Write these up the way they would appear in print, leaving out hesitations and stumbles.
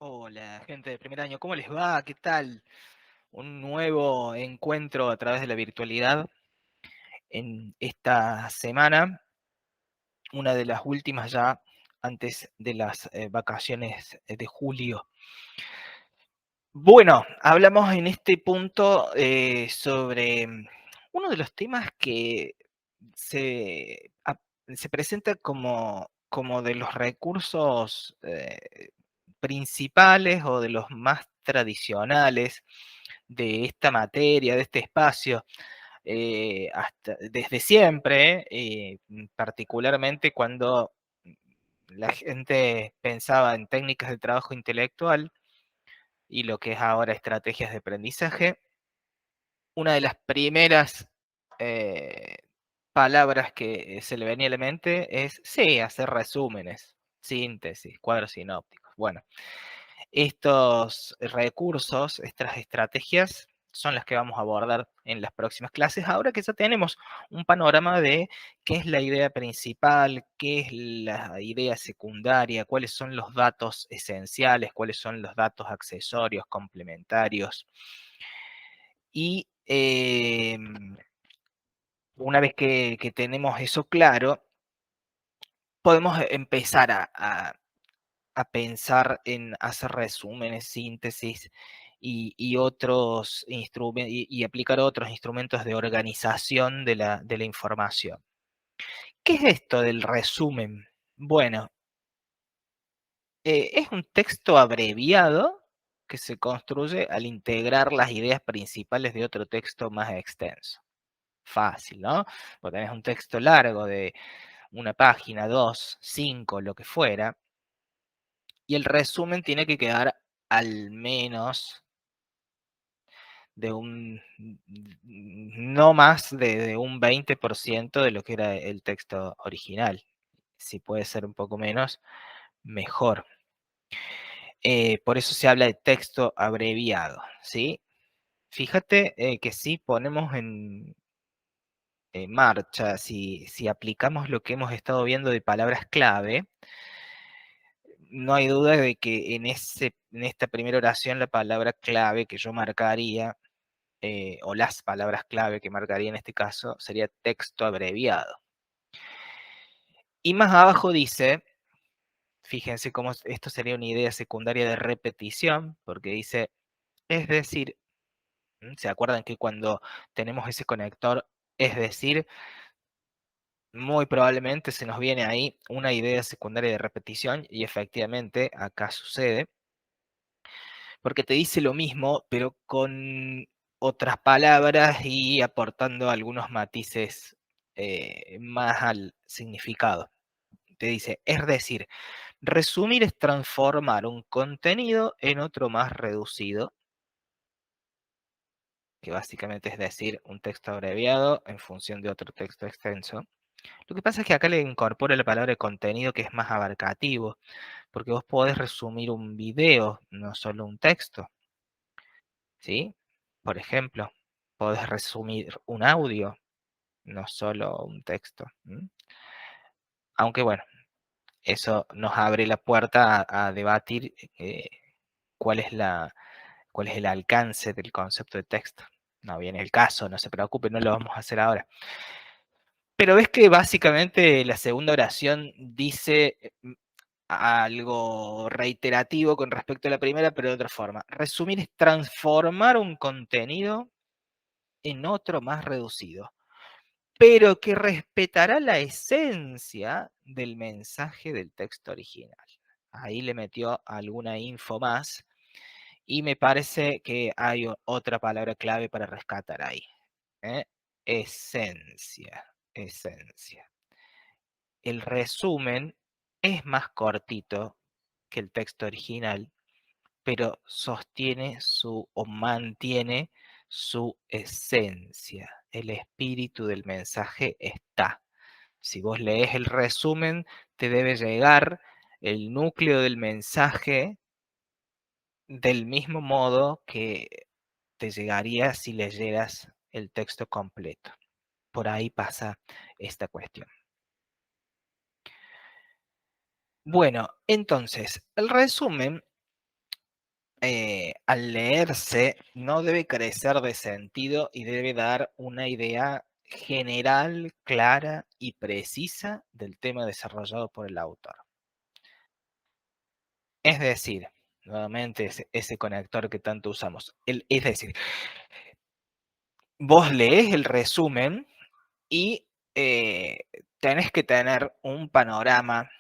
Hola, gente de primer año, ¿cómo les va? ¿Qué tal? Un nuevo encuentro a través de la virtualidad en esta semana, una de las últimas ya antes de las vacaciones de julio. Bueno, hablamos en este punto sobre uno de los temas que se, se presenta como de los recursos principales o de los más tradicionales de esta materia, de este espacio, hasta, desde siempre, particularmente cuando la gente pensaba en técnicas de trabajo intelectual y lo que es ahora estrategias de aprendizaje. Una de las primeras eh, palabras que se le venía a la mente es, sí, hacer resúmenes, síntesis, cuadros sinópticos. Bueno, estos recursos, estas estrategias, son las que vamos a abordar en las próximas clases, ahora que ya tenemos un panorama de qué es la idea principal, qué es la idea secundaria, cuáles son los datos esenciales, cuáles son los datos accesorios, complementarios. Y una vez que tenemos eso claro, podemos empezar a pensar en hacer resúmenes, síntesis y otros instrumentos y aplicar otros instrumentos de organización de la información. ¿Qué es esto del resumen? Bueno, es un texto abreviado que se construye al integrar las ideas principales de otro texto más extenso. Fácil, ¿no? Porque tenés un texto largo de una página, dos, cinco, lo que fuera, y el resumen tiene que quedar al menos de un, no más de un 20% de lo que era el texto original. Si puede ser un poco menos, mejor. Por eso se habla de texto abreviado, ¿sí? Fíjate que si ponemos en marcha, si aplicamos lo que hemos estado viendo de palabras clave, no hay duda de que en esta primera oración la palabra clave que yo marcaría, o las palabras clave que marcaría en este caso, sería texto abreviado. Y más abajo dice, fíjense cómo esto sería una idea secundaria de repetición, porque dice, es decir, ¿se acuerdan que cuando tenemos ese conector, es decir, muy probablemente se nos viene ahí una idea secundaria de repetición y efectivamente acá sucede, porque te dice lo mismo, pero con otras palabras y aportando algunos matices más al significado. Te dice, es decir, resumir es transformar un contenido en otro más reducido, que básicamente es decir, un texto abreviado en función de otro texto extenso. Lo que pasa es que acá le incorpora la palabra contenido que es más abarcativo, porque vos podés resumir un video, no solo un texto, ¿sí? Por ejemplo, podés resumir un audio, no solo un texto. Aunque bueno, eso nos abre la puerta a debatir cuál es cuál es el alcance del concepto de texto. No viene el caso, no se preocupe, no lo vamos a hacer ahora. Pero ves que básicamente la segunda oración dice algo reiterativo con respecto a la primera, pero de otra forma. Resumir es transformar un contenido en otro más reducido, pero que respetará la esencia del mensaje del texto original. Ahí le metió alguna info más y me parece que hay otra palabra clave para rescatar ahí. ¿Eh? Esencia, esencia. El resumen es más cortito que el texto original, pero sostiene o mantiene su esencia. El espíritu del mensaje está. Si vos lees el resumen, te debe llegar el núcleo del mensaje del mismo modo que te llegaría si leyeras el texto completo. Por ahí pasa esta cuestión. Bueno, entonces, el resumen al leerse no debe carecer de sentido y debe dar una idea general, clara y precisa del tema desarrollado por el autor. Es decir, nuevamente ese conector que tanto usamos. Es decir, vos lees el resumen y tenés que tener un panorama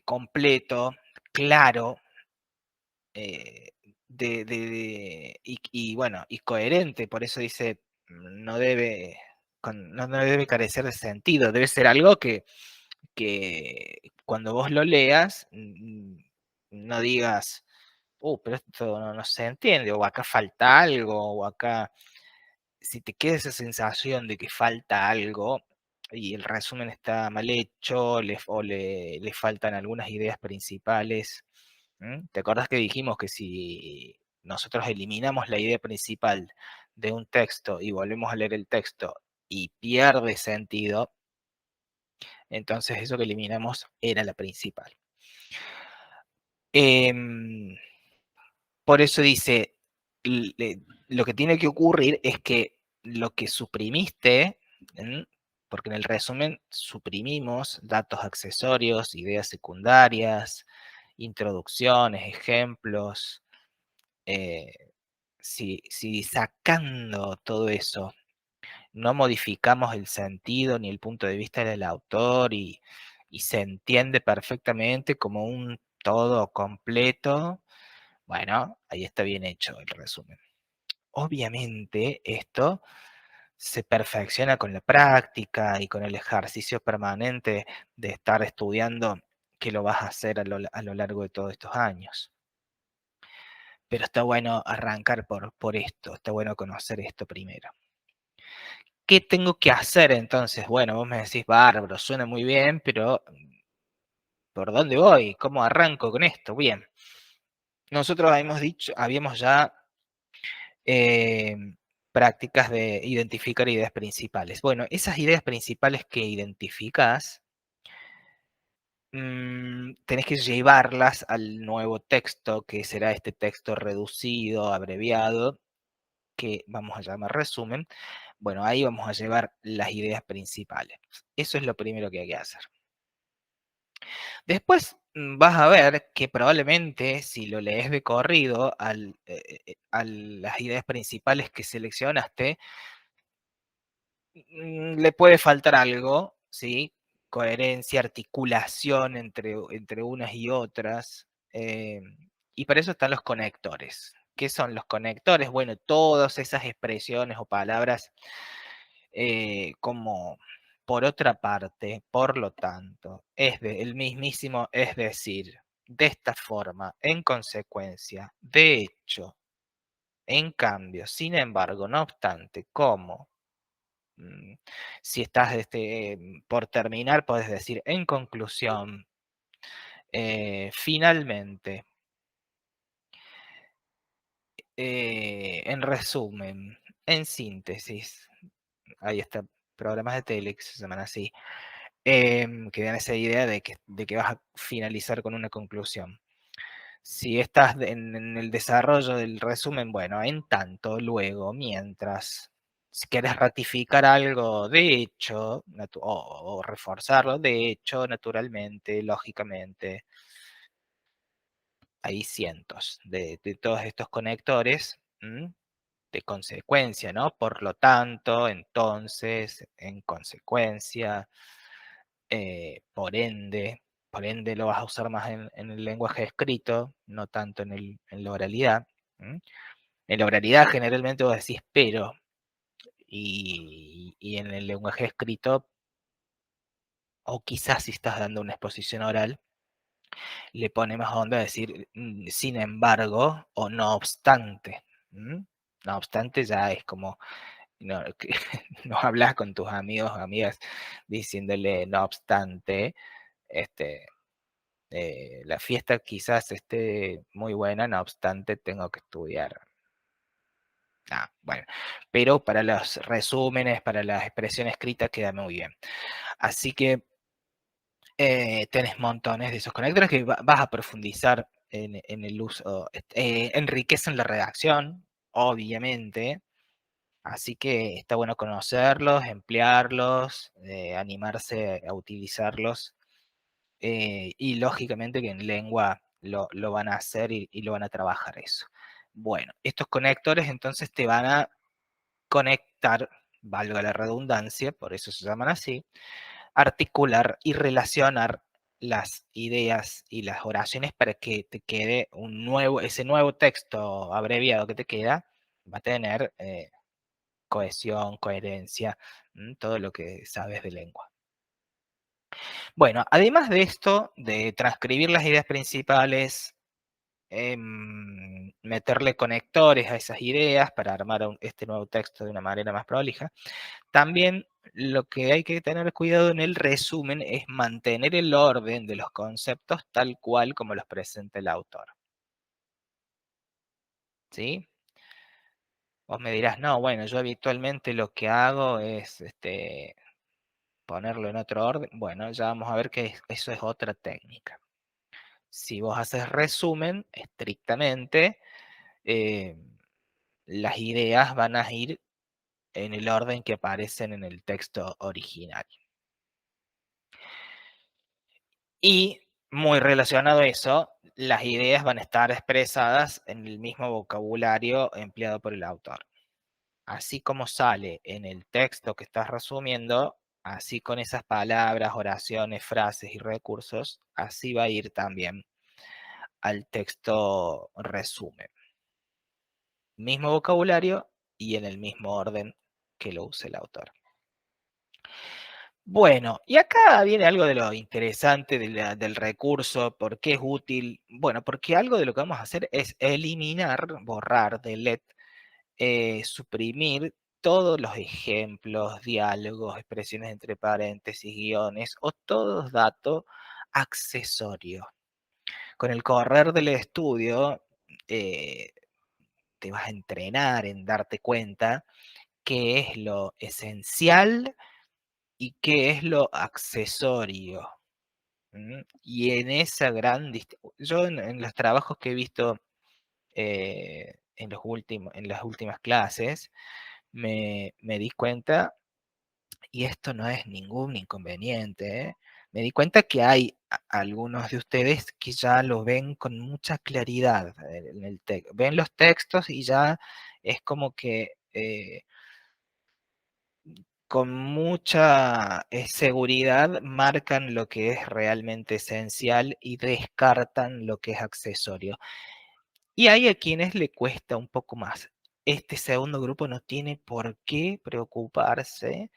completo, claro, eh, y bueno, y coherente, por eso dice, no debe, no debe carecer de sentido, debe ser algo que cuando vos lo leas, no digas, pero esto no se entiende, o acá falta algo, o acá, si te queda esa sensación de que falta algo y el resumen está mal hecho, le faltan algunas ideas principales. ¿Te acordás que dijimos que si nosotros eliminamos la idea principal de un texto y volvemos a leer el texto y pierde sentido, entonces eso que eliminamos era la principal? Em, por eso dice, lo que tiene que ocurrir es que lo que suprimiste, porque en el resumen suprimimos datos accesorios, ideas secundarias, introducciones, ejemplos. eh, si sacando todo eso no modificamos el sentido ni el punto de vista del autor y se entiende perfectamente como un todo completo, bueno, ahí está bien hecho el resumen. Obviamente esto se perfecciona con la práctica y con el ejercicio permanente de estar estudiando, que lo vas a hacer a lo largo de todos estos años. Pero está bueno arrancar por esto, está bueno conocer esto primero. ¿Qué tengo que hacer entonces? Bueno, vos me decís, bárbaro, suena muy bien, pero ¿por dónde voy? ¿Cómo arranco con esto? Bien. Nosotros habíamos ya eh, prácticas de identificar ideas principales. Bueno, esas ideas principales que identificas, tenés que llevarlas al nuevo texto, que será este texto reducido, abreviado, que vamos a llamar resumen. Bueno, ahí vamos a llevar las ideas principales. Eso es lo primero que hay que hacer. Después vas a ver que probablemente si lo lees de corrido a las ideas principales que seleccionaste, le puede faltar algo, ¿sí? Coherencia, articulación entre unas y otras. Y para eso están los conectores. ¿Qué son los conectores? Bueno, todas esas expresiones o palabras como por otra parte, por lo tanto, el mismísimo, es decir, de esta forma, en consecuencia, de hecho, en cambio, sin embargo, no obstante, como si estás por terminar, puedes decir en conclusión, finalmente, en resumen, en síntesis, ahí está, programas de tele que se llaman así, que dan esa idea de que vas a finalizar con una conclusión. Si estás en el desarrollo del resumen, bueno, en tanto, luego, mientras, si quieres ratificar algo, de hecho, o reforzarlo, de hecho, naturalmente, lógicamente, hay cientos de todos estos conectores, de consecuencia, ¿no? Por lo tanto, entonces, en consecuencia, por ende lo vas a usar más en el lenguaje escrito, no tanto en la oralidad. En la oralidad generalmente vos decís pero, y en el lenguaje escrito, o quizás si estás dando una exposición oral, le pone más onda a decir sin embargo o no obstante. No obstante ya es como, no, no hablas con tus amigos o amigas diciéndole no obstante, este, la fiesta quizás esté muy buena, no obstante tengo que estudiar. Bueno, pero para los resúmenes, para las expresiones escritas queda muy bien. Así que tenés montones de esos conectores que vas a profundizar en el uso, enriquecen la redacción, obviamente, así que está bueno conocerlos, emplearlos, animarse a utilizarlos, y lógicamente que en lengua lo van a hacer y lo van a trabajar eso. Bueno, estos conectores entonces te van a conectar, valga la redundancia, por eso se llaman así, articular y relacionar las ideas y las oraciones para que te quede ese nuevo texto abreviado que te queda, va a tener cohesión, coherencia, todo lo que sabes de lengua. Bueno, además de esto, de transcribir las ideas principales, meterle conectores a esas ideas para armar este nuevo texto de una manera más prolija, también lo que hay que tener cuidado en el resumen es mantener el orden de los conceptos tal cual como los presenta el autor. ¿Sí? Vos me dirás, no, bueno, yo habitualmente lo que hago es ponerlo en otro orden. Bueno, ya vamos a ver que eso es otra técnica. Si vos haces resumen estrictamente, eh, las ideas van a ir en el orden que aparecen en el texto original. Y muy relacionado a eso, las ideas van a estar expresadas en el mismo vocabulario empleado por el autor. Así como sale en el texto que estás resumiendo, así con esas palabras, oraciones, frases y recursos, así va a ir también al texto resumen. Mismo vocabulario y en el mismo orden que lo use el autor. Bueno, y acá viene algo de lo interesante del recurso, ¿por qué es útil? Bueno, porque algo de lo que vamos a hacer es eliminar, borrar, delete, suprimir todos los ejemplos, diálogos, expresiones entre paréntesis, guiones o todos datos accesorios. Con el correr del estudio, eh, te vas a entrenar en darte cuenta qué es lo esencial y qué es lo accesorio. Y en esa yo en los trabajos que he visto en las últimas clases, me di cuenta, y esto no es ningún inconveniente, me di cuenta que hay algunos de ustedes que ya lo ven con mucha claridad en el texto. Ven los textos y ya es como que con mucha seguridad marcan lo que es realmente esencial y descartan lo que es accesorio. Y hay a quienes le cuesta un poco más. Este segundo grupo no tiene por qué preocuparse,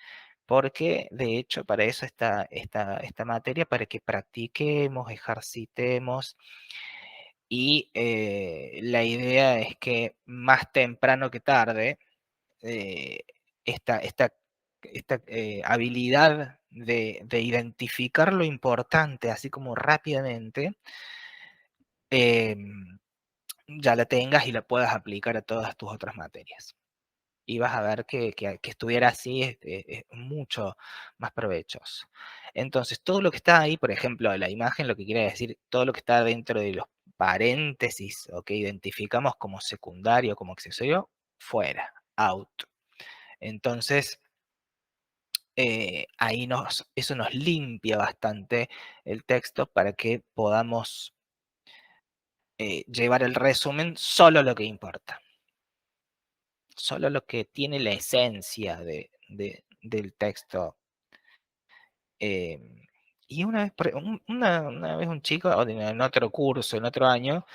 porque de hecho para eso está esta materia, para que practiquemos, ejercitemos, y la idea es que más temprano que tarde, eh, esta, esta, esta habilidad de identificar lo importante, así como rápidamente, em, ya la tengas y la puedas aplicar a todas tus otras materias. Y vas a ver que estuviera así es mucho más provechoso. Entonces, todo lo que está ahí, por ejemplo, la imagen, lo que quiere decir, todo lo que está dentro de los paréntesis o que identificamos como secundario, como accesorio, fuera, out. Entonces, ahí eso nos limpia bastante el texto para que podamos llevar el resumen solo lo que importa, solo lo que tiene la esencia del texto. Eh, y una vez, una vez un chico en otro curso, en otro año,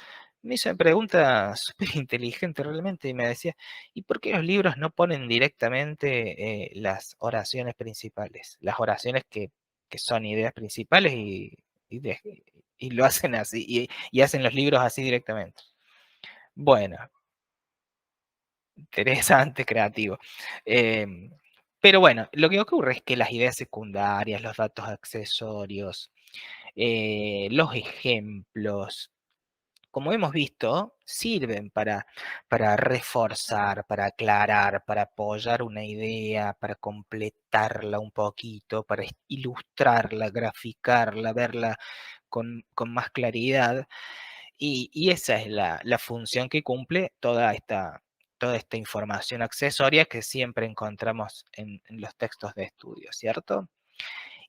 me hizo una pregunta súper inteligente realmente y me decía, ¿y por qué los libros no ponen directamente las oraciones principales? Las oraciones que son ideas principales y, y lo hacen así, y hacen los libros así directamente. Bueno, interesante, creativo. Pero bueno, lo que ocurre es que las ideas secundarias, los datos accesorios, los ejemplos, como hemos visto, sirven para reforzar, para aclarar, para apoyar una idea, para completarla un poquito, para ilustrarla, graficarla, verla con más claridad. Y esa es la función que cumple toda esta información accesoria que siempre encontramos en los textos de estudio, ¿cierto?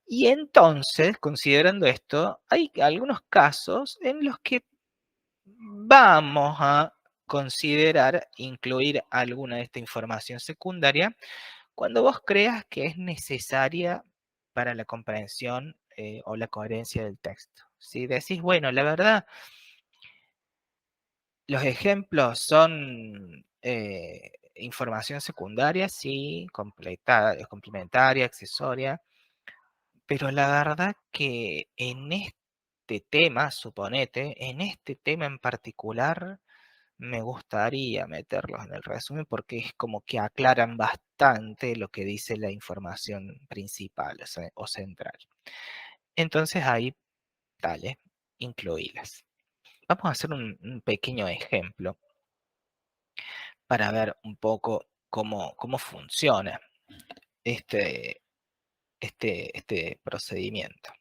Y entonces, considerando esto, hay algunos casos en los que vamos a considerar incluir alguna de esta información secundaria cuando vos creas que es necesaria para la comprensión o la coherencia del texto. Si decís, bueno, la verdad, los ejemplos son información secundaria, sí, complementaria, accesoria, pero la verdad que en este tema, suponete, en este tema en particular, me gustaría meterlos en el resumen porque es como que aclaran bastante lo que dice la información principal o central. Entonces ahí, dale, incluílas. Vamos a hacer un pequeño ejemplo para ver un poco cómo funciona este procedimiento.